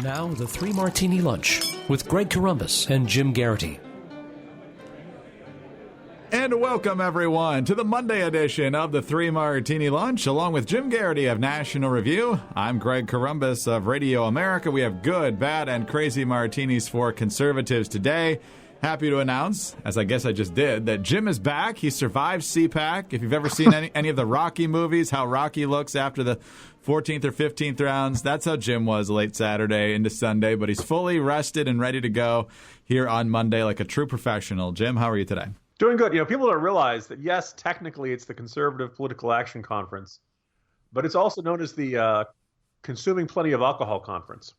Now, the 3 Martini Lunch with Greg Corombos and Jim Geraghty. And welcome, everyone, to the Monday edition of the 3 Martini Lunch, along with Jim Geraghty of National Review. I'm Greg Corombos of Radio America. We have good, bad, and crazy martinis for conservatives today. Happy to announce, as I guess I just did, that Jim is back. He survived CPAC. If you've ever seen any of the Rocky movies, how Rocky looks after the 14th or 15th rounds, that's how Jim was late Saturday into Sunday. But he's fully rested and ready to go here on Monday like a true professional. Jim, how are you today? Doing good. You know, people don't realize that, yes, technically it's the Conservative Political Action Conference, but it's also known as the Consuming Plenty of Alcohol Conference.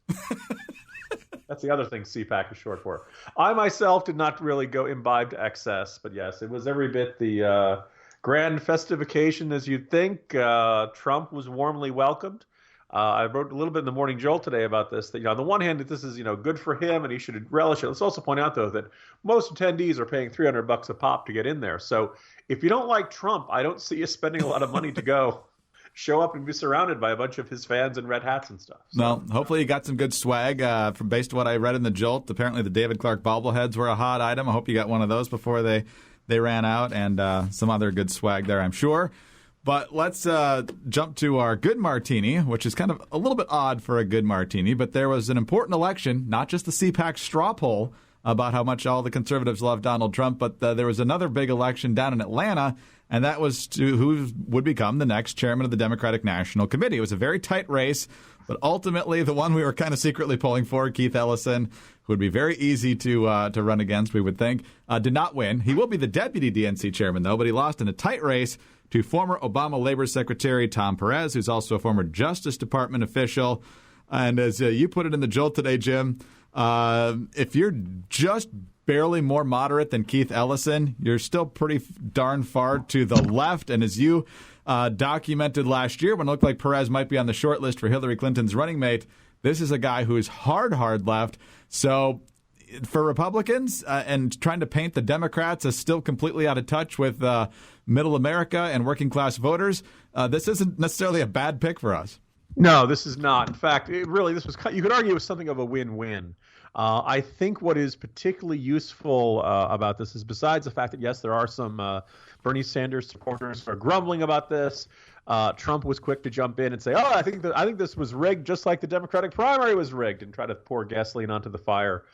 That's the other thing CPAC is short for. I myself did not really go imbibe to excess, but yes, it was every bit the grand festive occasion as you'd think. Trump was warmly welcomed. I wrote a little bit in the Morning Jolt today about this, that, you know, on the one hand, that this is, you know, good for him and he should relish it. Let's also point out, though, that most attendees are paying $300 a pop to get in there. So if you don't like Trump, I don't see you spending a lot of money to go show up and be surrounded by a bunch of his fans in red hats and stuff. So. Well, hopefully you got some good swag from based on what I read in the Jolt. Apparently the David Clark bobbleheads were a hot item. I hope you got one of those before they ran out, and some other good swag there, I'm sure. But let's jump to our good martini, which is kind of a little bit odd for a good martini. But there was an important election, not just the CPAC straw poll about how much all the conservatives love Donald Trump, but there was another big election down in Atlanta, and that was to who would become the next chairman of the Democratic National Committee. It was a very tight race, but ultimately the one we were kind of secretly polling for, Keith Ellison, who would be very easy to run against, we would think, did not win. He will be the deputy DNC chairman, though, but he lost in a tight race to former Obama Labor Secretary Tom Perez, who's also a former Justice Department official. And as you put it in the Jolt today, Jim, if you're just barely more moderate than Keith Ellison, you're still pretty darn far to the left. And as you documented last year, when it looked like Perez might be on the short list for Hillary Clinton's running mate, this is a guy who is hard left. So for Republicans and trying to paint the Democrats as still completely out of touch with middle America and working class voters, this isn't necessarily a bad pick for us. No, this is not. In fact, this was, you could argue it was something of a win-win. I think what is particularly useful about this is, besides the fact that, yes, there are some Bernie Sanders supporters who are grumbling about this, Trump was quick to jump in and say, I think this was rigged just like the Democratic primary was rigged, and try to pour gasoline onto the fire.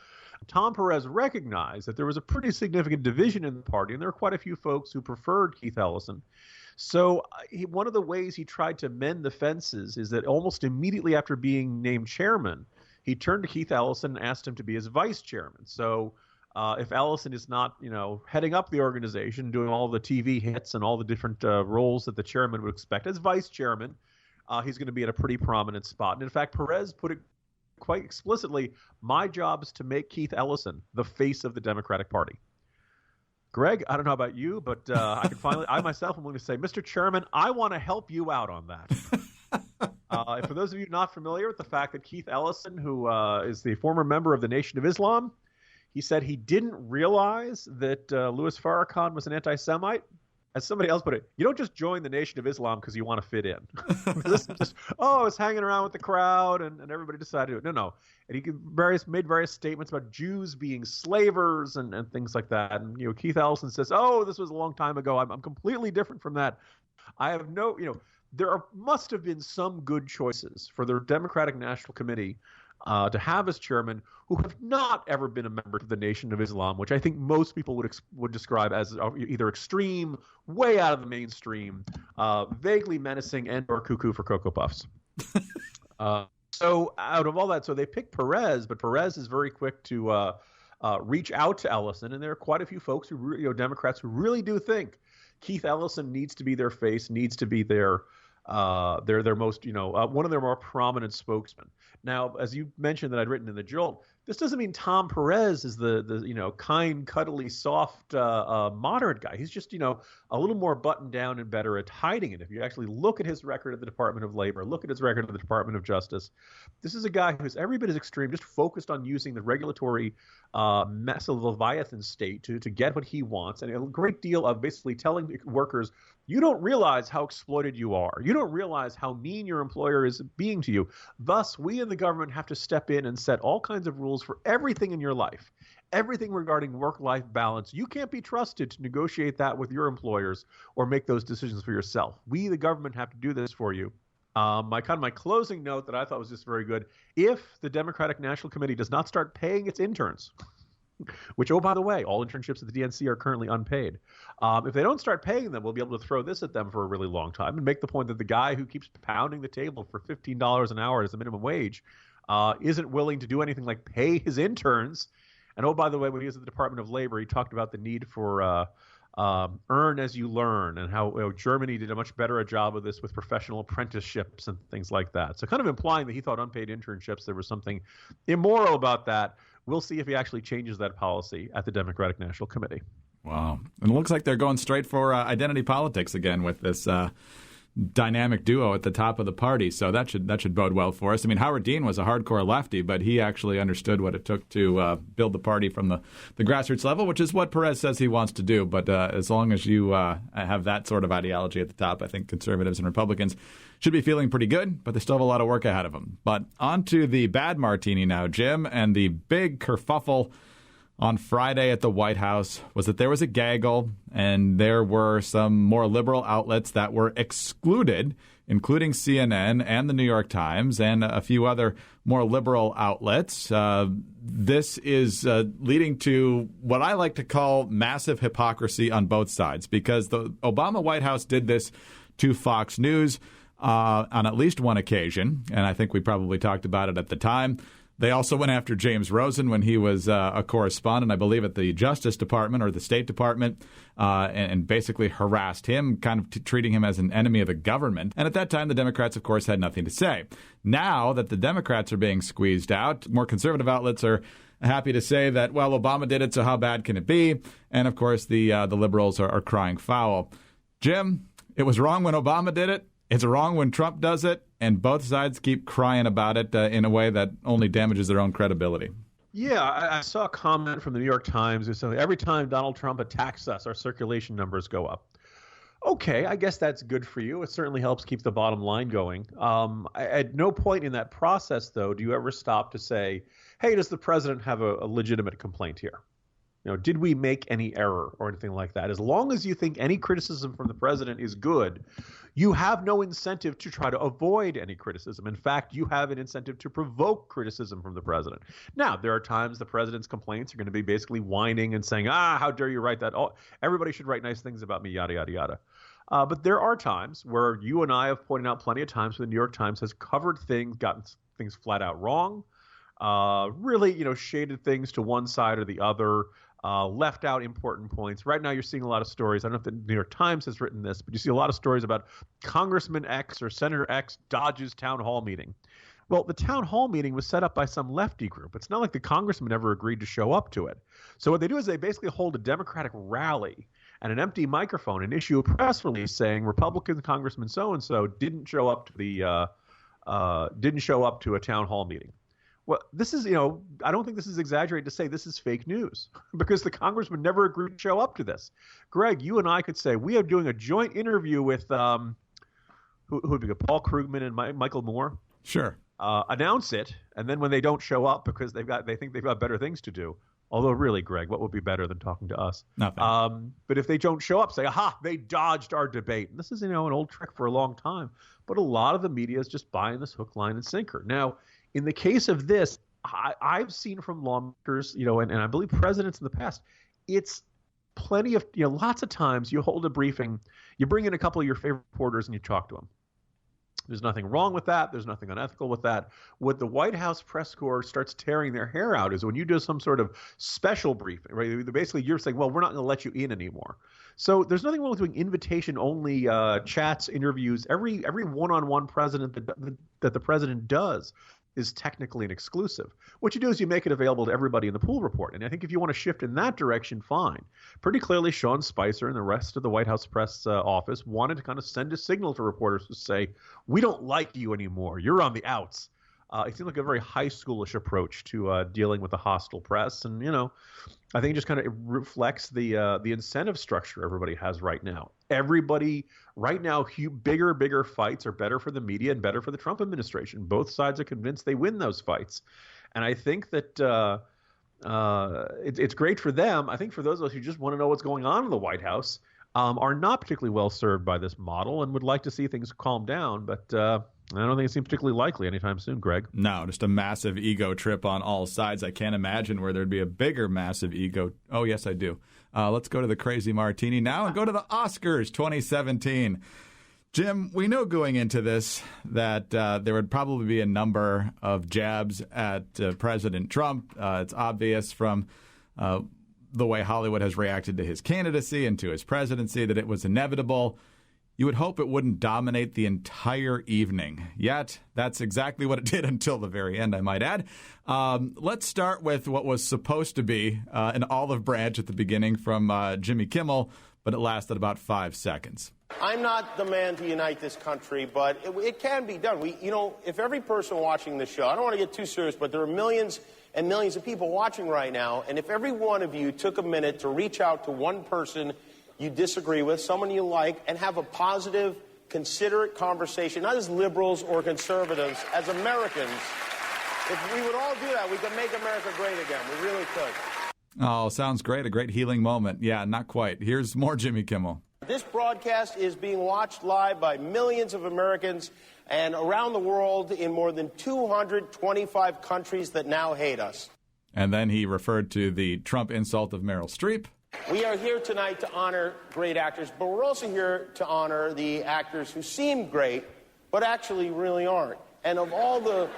Tom Perez recognized that there was a pretty significant division in the party, and there were quite a few folks who preferred Keith Ellison. So one of the ways he tried to mend the fences is that almost immediately after being named chairman, he turned to Keith Ellison and asked him to be his vice chairman. So if Ellison is not, heading up the organization, doing all the TV hits and all the different roles that the chairman would expect as vice chairman, he's going to be in a pretty prominent spot. And in fact, Perez put it quite explicitly, my job is to make Keith Ellison the face of the Democratic Party. Greg, I don't know about you, but I myself am willing to say, Mr. Chairman, I want to help you out on that. For those of you not familiar with the fact that Keith Ellison, who is the former member of the Nation of Islam, he said he didn't realize that Louis Farrakhan was an anti-Semite. As somebody else put it, you don't just join the Nation of Islam because you want to fit in. This is just, I was hanging around with the crowd and everybody decided to do it. No. And he made various statements about Jews being slavers and things like that. And, Keith Ellison says, this was a long time ago. I'm completely different from that. I have must have been some good choices for the Democratic National Committee to have as chairman who have not ever been a member of the Nation of Islam, which I think most people would describe as either extreme, way out of the mainstream, vaguely menacing, and or cuckoo for Cocoa Puffs. So out of all that, so they picked Perez, but Perez is very quick to reach out to Ellison, and there are quite a few folks who, Democrats who really do think Keith Ellison needs to be their face, needs to be their most, one of their more prominent spokesmen. Now, as you mentioned that I'd written in the Jolt, this doesn't mean Tom Perez is the kind, cuddly, soft, moderate guy. He's just, a little more buttoned down and better at hiding it. If you actually look at his record at the Department of Labor, look at his record at the Department of Justice, this is a guy who's every bit as extreme, just focused on using the regulatory mess of Leviathan state to get what he wants, and a great deal of basically telling workers You don't realize how exploited you are. You don't realize how mean your employer is being to you. Thus, we in the government have to step in and set all kinds of rules for everything in your life, everything regarding work-life balance. You can't be trusted to negotiate that with your employers or make those decisions for yourself. We, the government, have to do this for you. My closing note that I thought was just very good: if the Democratic National Committee does not start paying its interns, which, oh, by the way, all internships at the DNC are currently unpaid. If they don't start paying them, we'll be able to throw this at them for a really long time and make the point that the guy who keeps pounding the table for $15 an hour as a minimum wage isn't willing to do anything like pay his interns. And, oh, by the way, when he was at the Department of Labor, he talked about the need for earn as you learn, and how Germany did a much better job of this with professional apprenticeships and things like that. So kind of implying that he thought unpaid internships, there was something immoral about that. We'll see if he actually changes that policy at the Democratic National Committee. Wow. And it looks like they're going straight for identity politics again with this dynamic duo at the top of the party. So that should bode well for us. I mean, Howard Dean was a hardcore lefty, but he actually understood what it took to build the party from the grassroots level, which is what Perez says he wants to do. But as long as you have that sort of ideology at the top, I think conservatives and Republicans should be feeling pretty good, but they still have a lot of work ahead of them. But on to the bad martini now, Jim, and the big kerfuffle on Friday at the White House was that there was a gaggle, and there were some more liberal outlets that were excluded, including CNN and the New York Times and a few other more liberal outlets. This is leading to what I like to call massive hypocrisy on both sides, because the Obama White House did this to Fox News on at least one occasion, and I think we probably talked about it at the time. They also went after James Rosen when he was a correspondent, I believe, at the Justice Department or the State Department, and basically harassed him, kind of treating him as an enemy of the government. And at that time, the Democrats, of course, had nothing to say. Now that the Democrats are being squeezed out, more conservative outlets are happy to say that, well, Obama did it, so how bad can it be? And, of course, the liberals are crying foul. Jim, it was wrong when Obama did it. It's wrong when Trump does it, and both sides keep crying about it in a way that only damages their own credibility. Yeah, I saw a comment from the New York Times who said, every time Donald Trump attacks us, our circulation numbers go up. Okay, I guess that's good for you. It certainly helps keep the bottom line going. At no point in that process, though, do you ever stop to say, hey, does the president have a legitimate complaint here? You know, did we make any error or anything like that? As long as you think any criticism from the president is good, you have no incentive to try to avoid any criticism. In fact, you have an incentive to provoke criticism from the president. Now, there are times the president's complaints are going to be basically whining and saying, how dare you write that? Oh, everybody should write nice things about me, yada, yada, yada. But there are times where you and I have pointed out plenty of times where the New York Times has covered things, gotten things flat out wrong, really, shaded things to one side or the other, left out important points. Right now, you're seeing a lot of stories. I don't know if the New York Times has written this, but you see a lot of stories about Congressman X or Senator X dodges town hall meeting. Well, the town hall meeting was set up by some lefty group. It's not like the congressman ever agreed to show up to it. So what they do is they basically hold a Democratic rally and an empty microphone and issue a press release saying Republican Congressman so-and-so didn't show up to a town hall meeting. Well, this is, I don't think this is exaggerated to say this is fake news because the congressman never agreed to show up to this. Greg, you and I could say we are doing a joint interview with who would be Paul Krugman and Michael Moore. Sure. Announce it, and then when they don't show up because they think they've got better things to do. Although, really, Greg, what would be better than talking to us? Nothing. But if they don't show up, say, aha, they dodged our debate. And this is, an old trick for a long time. But a lot of the media is just buying this hook, line, and sinker. Now, in the case of this, I've seen from lawmakers, and I believe presidents in the past, it's plenty of, lots of times you hold a briefing, you bring in a couple of your favorite reporters and you talk to them. There's nothing wrong with that. There's nothing unethical with that. What the White House press corps starts tearing their hair out is when you do some sort of special briefing, right? Basically, you're saying, well, we're not going to let you in anymore. So there's nothing wrong with doing invitation-only chats, interviews. Every one-on-one president that the president does is technically an exclusive. What you do is you make it available to everybody in the pool report. And I think if you want to shift in that direction, fine. Pretty clearly, Sean Spicer and the rest of the White House press office wanted to kind of send a signal to reporters to say, we don't like you anymore. You're on the outs. It seemed like a very high schoolish approach to dealing with the hostile press. And, I think it just kind of reflects the incentive structure everybody has right now. Everybody right now, bigger fights are better for the media and better for the Trump administration. Both sides are convinced they win those fights. And I think that it's great for them. I think for those of us who just want to know what's going on in the White House, are not particularly well served by this model and would like to see things calm down. But I don't think it seems particularly likely anytime soon, Greg. No, just a massive ego trip on all sides. I can't imagine where there'd be a bigger massive ego. Oh, yes, I do. Let's go to the Crazy Martini now and go to the Oscars 2017. Jim, we know going into this that there would probably be a number of jabs at President Trump. It's obvious from the way Hollywood has reacted to his candidacy and to his presidency that it was inevitable. You would hope it wouldn't dominate the entire evening. Yet, that's exactly what it did until the very end, I might add. Let's start with what was supposed to be an olive branch at the beginning from Jimmy Kimmel, but it lasted about 5 seconds. I'm not the man to unite this country, but it can be done. If every person watching the show, I don't want to get too serious, but there are millions and millions of people watching right now, and if every one of you took a minute to reach out to one person you disagree with, someone you like, and have a positive, considerate conversation, not as liberals or conservatives, as Americans, if we would all do that, we could make America great again. We really could. Oh, sounds great. A great healing moment. Yeah, not quite. Here's more Jimmy Kimmel. This broadcast is being watched live by millions of Americans and around the world in more than 225 countries that now hate us. And then he referred to the Trump insult of Meryl Streep. We are here tonight to honor great actors, but we're also here to honor the actors who seem great, but actually really aren't. And of all the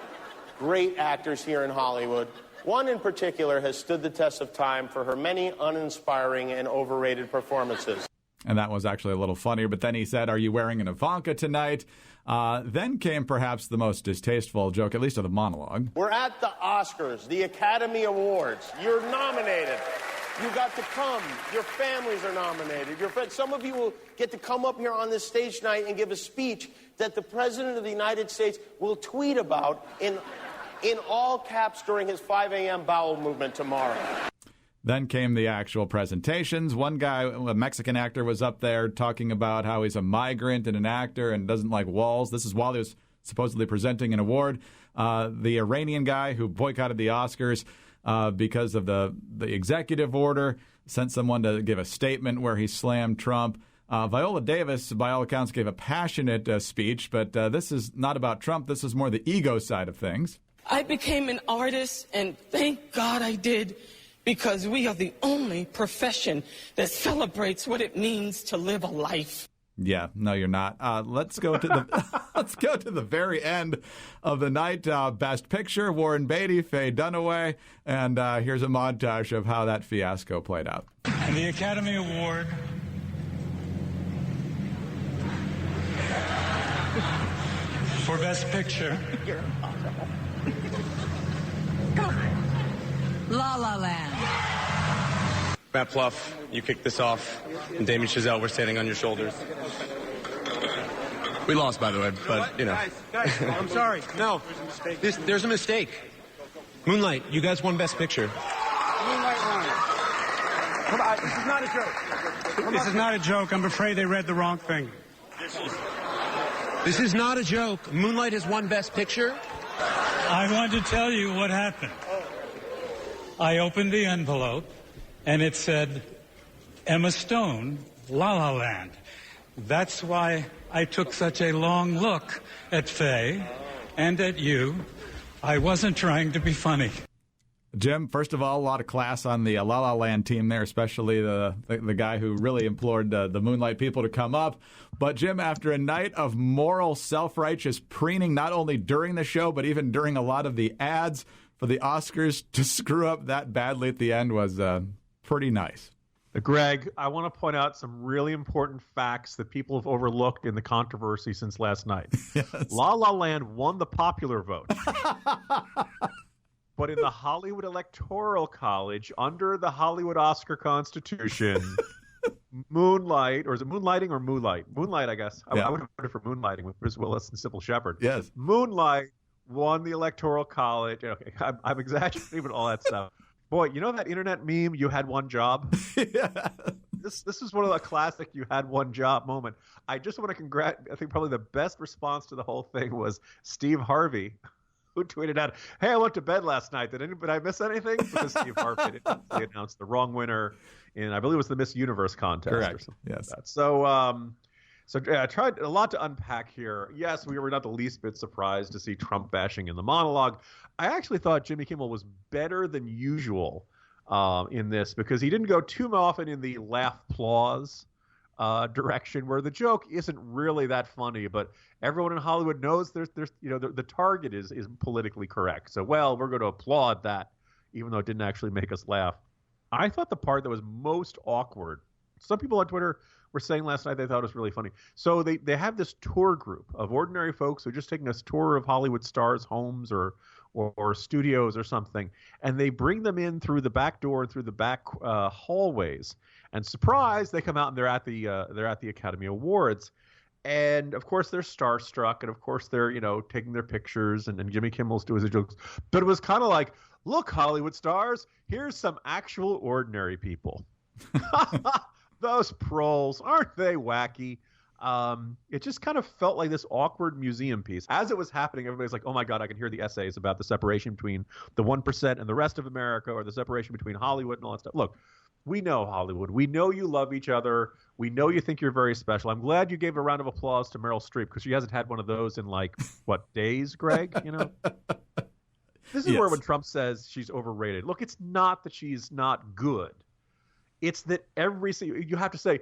great actors here in Hollywood, one in particular has stood the test of time for her many uninspiring and overrated performances. And that was actually a little funnier. But then he said, "Are you wearing an Ivanka tonight?" Then came perhaps the most distasteful joke, at least of the monologue. We're at the Oscars, the Academy Awards. You're nominated. You got to come. Your families are nominated. Your friends. Some of you will get to come up here on this stage tonight and give a speech that the President of the United States will tweet about in all caps during his 5 a.m. bowel movement tomorrow. Then came the actual presentations. One guy, a Mexican actor, was up there talking about how he's a migrant and an actor and doesn't like walls. This is while he was supposedly presenting an award. The Iranian guy who boycotted the Oscars because of the executive order sent someone to give a statement where he slammed Trump. Viola Davis, by all accounts, gave a passionate speech, but this is not about Trump. This is more the ego side of things. I became an artist, and thank God I did, because we are the only profession that celebrates what it means to live a life. Yeah, no, you're not. Let's go to the very end of the night. Best Picture: Warren Beatty, Faye Dunaway, and here's a montage of how that fiasco played out. And the Academy Award for Best Picture. La La Land. Matt Pluff, you kicked this off, and Damien Chazelle, we're standing on your shoulders. We lost, by the way, but, you know. Guys, I'm sorry. No, there's a mistake. Moonlight, you guys won Best Picture. Moonlight won. Come on, this is not a joke. This is not a joke. I'm afraid they read the wrong thing. This is not a joke. Moonlight has won Best Picture. I want to tell you what happened. I opened the envelope, and it said, Emma Stone, La La Land. That's why I took such a long look at Faye and at you. I wasn't trying to be funny. Jim, first of all, a lot of class on the La La Land team there, especially the guy who really implored the Moonlight people to come up. But, Jim, after a night of moral, self-righteous preening, not only during the show, but even during a lot of the ads for the Oscars, to screw up that badly at the end was pretty nice. Greg, I want to point out some really important facts that people have overlooked in the controversy since last night. Yes. La La Land won the popular vote. But in the Hollywood Electoral College, under the Hollywood Oscar Constitution, Moonlight, or is it Moonlighting or Moonlight? Moonlight, I guess. Yeah. I would have voted for Moonlighting with Bruce Willis and Sybil Shepherd. Yes. Moonlight won the Electoral College. Okay, I'm exaggerating, but all that stuff. Boy, you know that internet meme, "You had one job"? Yeah. This is one of the classic "you had one job" moment. I just want to I think probably the best response to the whole thing was Steve Harvey, who tweeted out, "Hey, I went to bed last night. Did I miss anything?" Because Steve Harvey announced the wrong winner in, I believe it was the Miss Universe contest. Correct. Or something Yes. like that. So I tried a lot to unpack here. Yes, we were not the least bit surprised to see Trump bashing in the monologue. I actually thought Jimmy Kimmel was better than usual in this, because he didn't go too often in the laugh applause direction, where the joke isn't really that funny, but everyone in Hollywood knows there's the target is politically correct. So, well, we're going to applaud that, even though it didn't actually make us laugh. I thought the part that was most awkward, some people on Twitter were saying last night they thought it was really funny. So they have this tour group of ordinary folks who are just taking a tour of Hollywood stars' homes or studios or something, and they bring them in through the back door and through the back hallways. And surprise, they come out and they're at the Academy Awards. And of course they're starstruck, and of course they're taking their pictures, and Jimmy Kimmel's doing his jokes. But it was kind of like, look, Hollywood stars, here's some actual ordinary people. Those proles, aren't they wacky? It just kind of felt like this awkward museum piece. As it was happening, everybody's like, oh my God, I can hear the essays about the separation between the 1% and the rest of America, or the separation between Hollywood and all that stuff. Look, we know Hollywood. We know you love each other. We know you think you're very special. I'm glad you gave a round of applause to Meryl Streep, because she hasn't had one of those in days, Greg? This is where when Trump says she's overrated. Look, it's not that she's not good. It's that you have to say,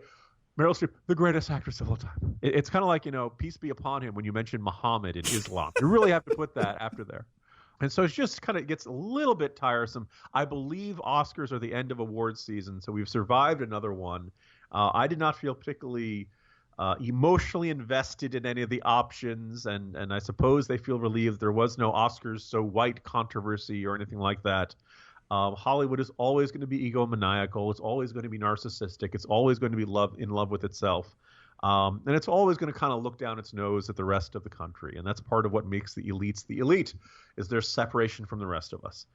Meryl Streep, the greatest actress of all time. It's kind of like, peace be upon him when you mention Muhammad in Islam. You really have to put that after there. And so it's just kind of gets a little bit tiresome. I believe Oscars are the end of awards season, so we've survived another one. I did not feel particularly emotionally invested in any of the options, and I suppose they feel relieved there was no Oscars so white controversy or anything like that. Hollywood is always going to be egomaniacal. It's always going to be narcissistic. It's always going to be in love with itself. And it's always going to kind of look down its nose at the rest of the country. And that's part of what makes the elites the elite, is their separation from the rest of us.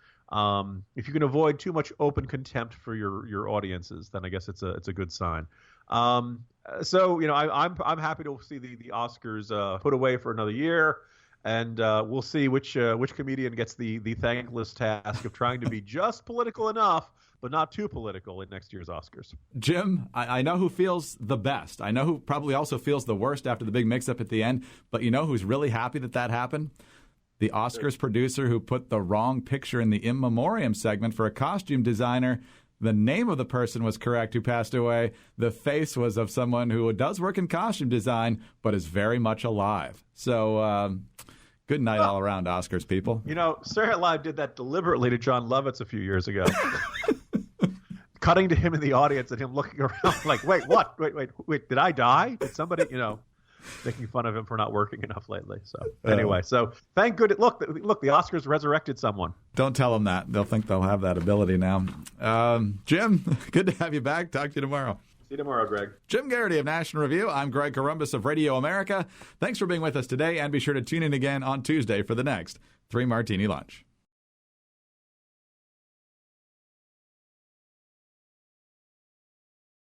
If you can avoid too much open contempt for your audiences, then I guess it's a good sign. So I'm happy to see the Oscars put away for another year. And we'll see which comedian gets the thankless task of trying to be just political enough, but not too political in next year's Oscars. Jim, I know who feels the best. I know who probably also feels the worst after the big mix-up at the end. But you know who's really happy that happened? The Oscars producer who put the wrong picture in the in memoriam segment for a costume designer. The name of the person was correct who passed away. The face was of someone who does work in costume design, but is very much alive. So good night all around, Oscars people. Saturday Night Live did that deliberately to John Lovitz a few years ago. Cutting to him in the audience and him looking around like, wait, what? Wait, did I die? Did somebody, making fun of him for not working enough lately. So anyway, so thank goodness. Look, the Oscars resurrected someone. Don't tell them that. They'll think they'll have that ability now. Jim, good to have you back. Talk to you tomorrow. See you tomorrow, Greg. Jim Geraghty of National Review. I'm Greg Corombos of Radio America. Thanks for being with us today, and be sure to tune in again on Tuesday for the next 3 Martini Lunch.